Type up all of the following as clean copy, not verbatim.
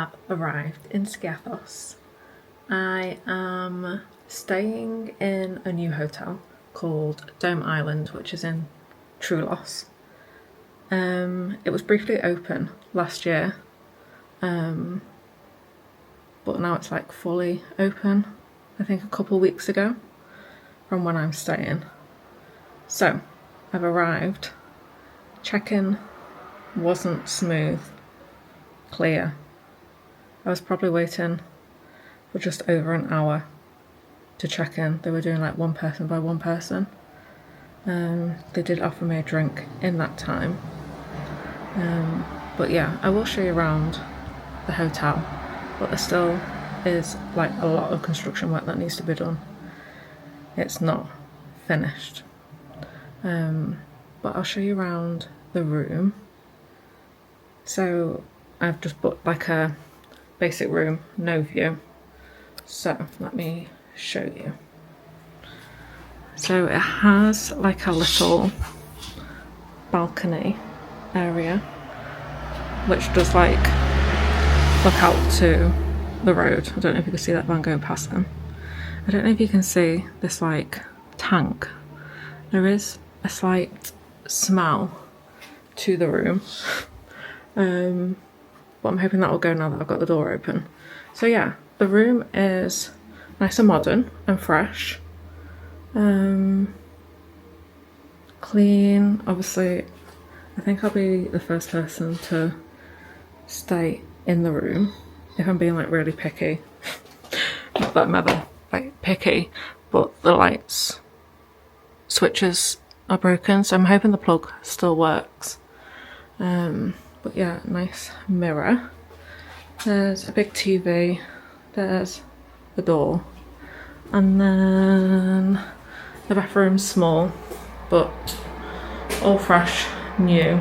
have arrived in Skiathos. I am staying in a new hotel called Dome Island, which is in Troolos. It was briefly open last year, but now it's like fully open, I think a couple weeks ago from when I'm staying. So I've arrived. Check-in wasn't smooth, clear. I was probably waiting for just over an hour to check in. They were doing like one person by one person. They did offer me a drink in that time. But yeah, I will show you around the hotel, but there still is like a lot of construction work that needs to be done. It's not finished. But I'll show you around the room. So I've just booked like a basic room, no view. So let me show you. So it has like a little balcony area, which does like look out to the road. I don't know if you can see that van going past them. I don't know if you can see this like tank. There is a slight smell to the room. But I'm hoping that will go now that I've got the door open. So yeah, the room is nice and modern and fresh. Clean. Obviously, I think I'll be the first person to stay in the room if I'm being like really picky. Not that I'm ever like picky, but the lights switches are broken, so I'm hoping the plug still works. But yeah, nice mirror. There's a big TV. There's the door. And then the bathroom's small, but all fresh, new.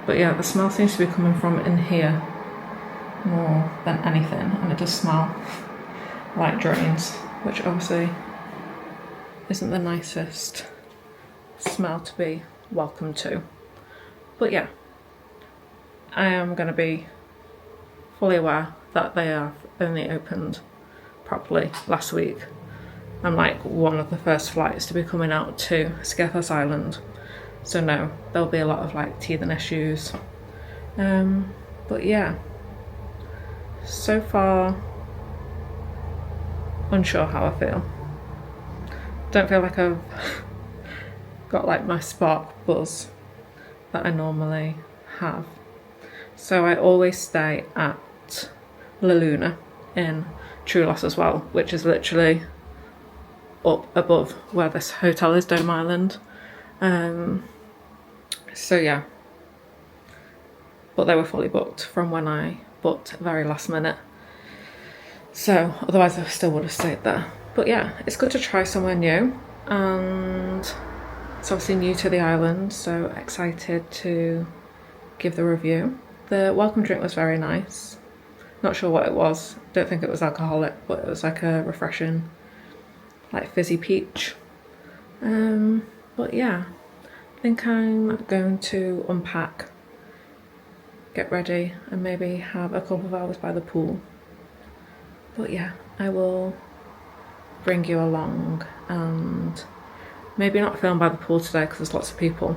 But yeah, the smell seems to be coming from in here more than anything, and it does smell like drains, which obviously isn't the nicest smell to be welcome to. But yeah, I am going to be fully aware that they have only opened properly last week. I'm like one of the first flights to be coming out to Skiathos Island, so no, there'll be a lot of like teething issues. But yeah, so far unsure how I feel. Don't feel like I've got like my spark buzz that I normally have. So I always stay at La Luna in Troolos as well, which is literally up above where this hotel is, Dome Island. So yeah, but they were fully booked from when I booked very last minute. So otherwise I still would have stayed there. But yeah, it's good to try somewhere new, and it's obviously new to the island, so excited to give the review. The welcome drink was very nice. Not sure what it was. Don't think it was alcoholic, but it was like a refreshing, like fizzy peach. But yeah, I think I'm going to unpack, get ready, and maybe have a couple of hours by the pool. But yeah, I will bring you along, and maybe not film by the pool today because there's lots of people,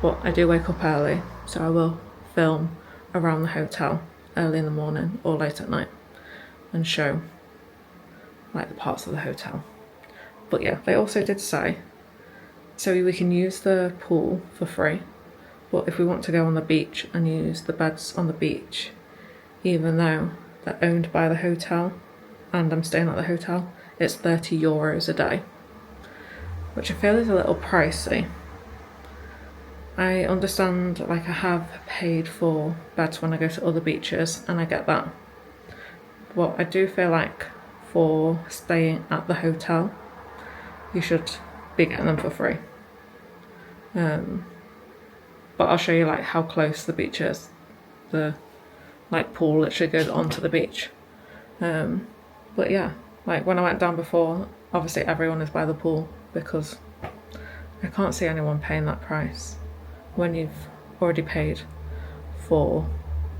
but I do wake up early, so I will film around the hotel early in the morning or late at night and show like the parts of the hotel. But yeah, they also did say so we can use the pool for free, but if we want to go on the beach and use the beds on the beach, even though they're owned by the hotel and I'm staying at the hotel, it's €30 a day, which I feel is a little pricey. I understand, like I have paid for beds when I go to other beaches, and I get that. But I do feel like for staying at the hotel, you should be getting them for free. But I'll show you like how close the beach is. The like pool literally goes onto the beach. But yeah, like when I went down before, obviously everyone is by the pool because I can't see anyone paying that price when you've already paid for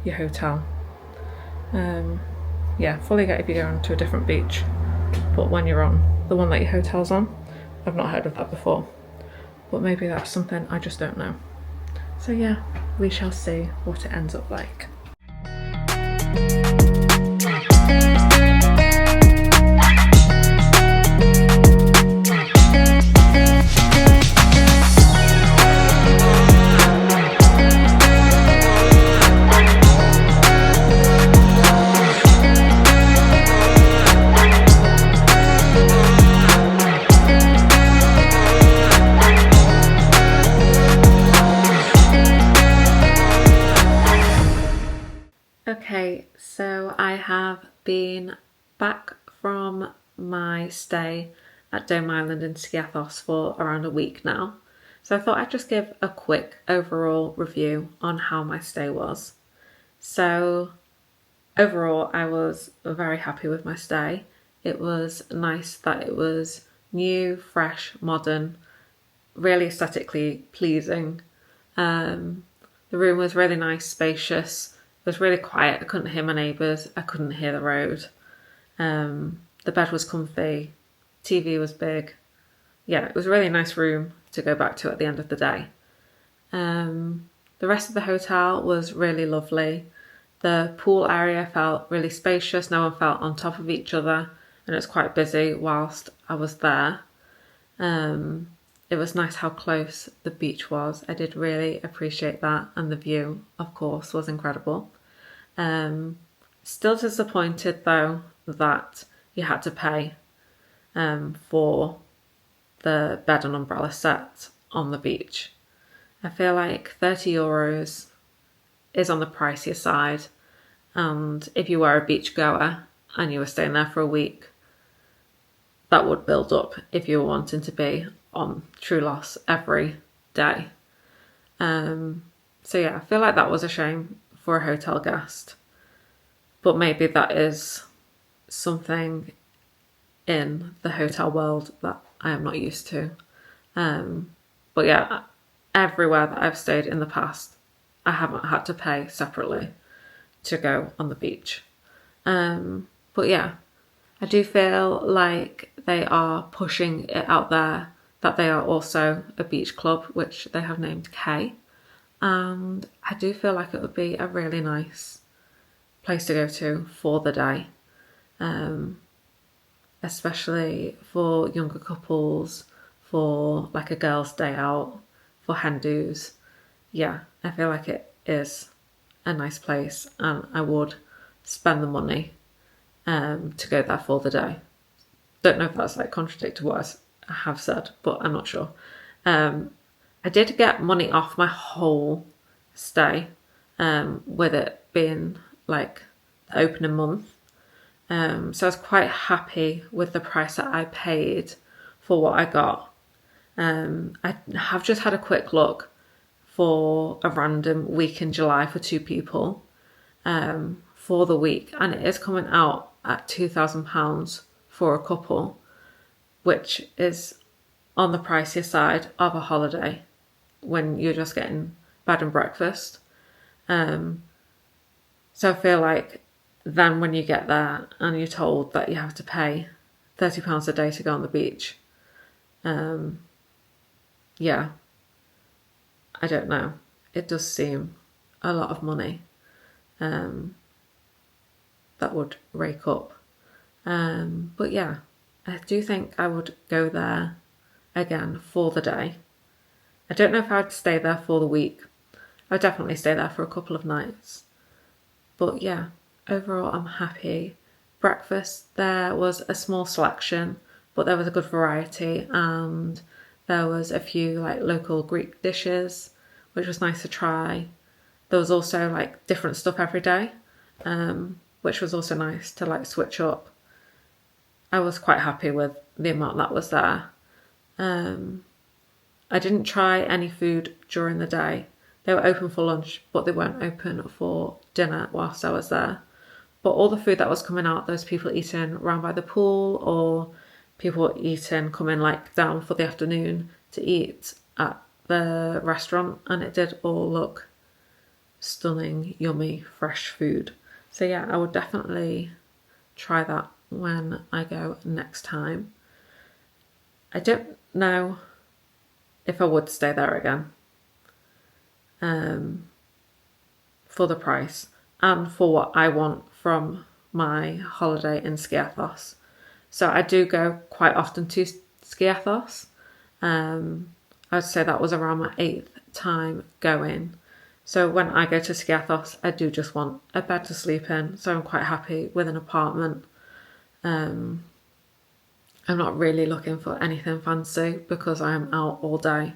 your hotel. Yeah, fully get if you're going to a different beach, but when you're on the one that your hotel's on, I've not heard of that before, but maybe that's something I just don't know. So yeah, we shall see what it ends up like. Okay, so I have been back from my stay at Dome Island in Skiathos for around a week now. So I thought I'd just give a quick overall review on how my stay was. So overall, I was very happy with my stay. It was nice that it was new, fresh, modern, really aesthetically pleasing. The room was really nice, spacious. It was really quiet. I couldn't hear my neighbours. I couldn't hear the road. The bed was comfy. TV was big. Yeah, it was a really nice room to go back to at the end of the day. The rest of the hotel was really lovely. The pool area felt really spacious. No one felt on top of each other, and it was quite busy whilst I was there. It was nice how close the beach was. I did really appreciate that, and the view, of course, was incredible. Still disappointed though that you had to pay for the bed and umbrella set on the beach. I feel like €30 is on the pricier side, and if you were a beach goer and you were staying there for a week, that would build up if you were wanting to be on True Loss every day. So yeah, I feel like that was a shame for a hotel guest, but maybe that is something in the hotel world that I am not used to. But yeah, everywhere that I've stayed in the past, I haven't had to pay separately to go on the beach. But yeah, I do feel like they are pushing it out there that they are also a beach club, which they have named K. And I do feel like it would be a really nice place to go to for the day, especially for younger couples, for like a girls' day out, for hen do's. Yeah, I feel like it is a nice place, and I would spend the money to go there for the day. Don't know if that's like contradict to what I have said, but I'm not sure. I did get money off my whole stay, with it being like the opening month. So I was quite happy with the price that I paid for what I got. I have just had a quick look for a random week in July for 2 people for the week, and it is coming out at £2,000 for a couple, which is on the pricier side of a holiday when you're just getting bed and breakfast. So I feel like then when you get there and you're told that you have to pay £30 a day to go on the beach, yeah, I don't know. It does seem a lot of money that would rake up. But yeah, I do think I would go there again for the day. I don't know if I'd stay there for the week. I would definitely stay there for a couple of nights. But yeah, overall I'm happy. Breakfast, there was a small selection, but there was a good variety, and there was a few like local Greek dishes, which was nice to try. There was also like different stuff every day, which was also nice to like switch up. I was quite happy with the amount that was there. I didn't try any food during the day. They were open for lunch, but they weren't open for dinner whilst I was there. But all the food that was coming out, those people eating around by the pool, or people eating, coming like down for the afternoon to eat at the restaurant, and it did all look stunning, yummy, fresh food. So yeah, I would definitely try that when I go next time. I don't know if I would stay there again for the price and for what I want from my holiday in Skiathos. So I do go quite often to Skiathos. I'd say that was around my 8th time going. So when I go to Skiathos, I do just want a bed to sleep in. So I'm quite happy with an apartment. I'm not really looking for anything fancy because I am out all day,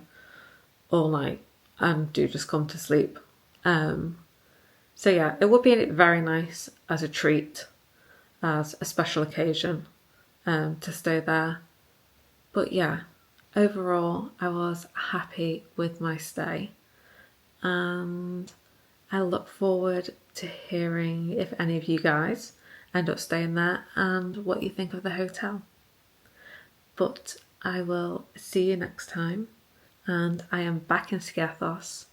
all night, and do just come to sleep. So yeah, it would be very nice as a treat, as a special occasion, to stay there. But yeah, overall, I was happy with my stay, and I look forward to hearing if any of you guys end up staying there and what you think of the hotel. But I will see you next time, and I am back in Skiathos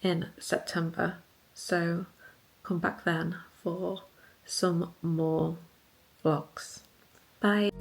in September, so come back then for some more vlogs. Bye.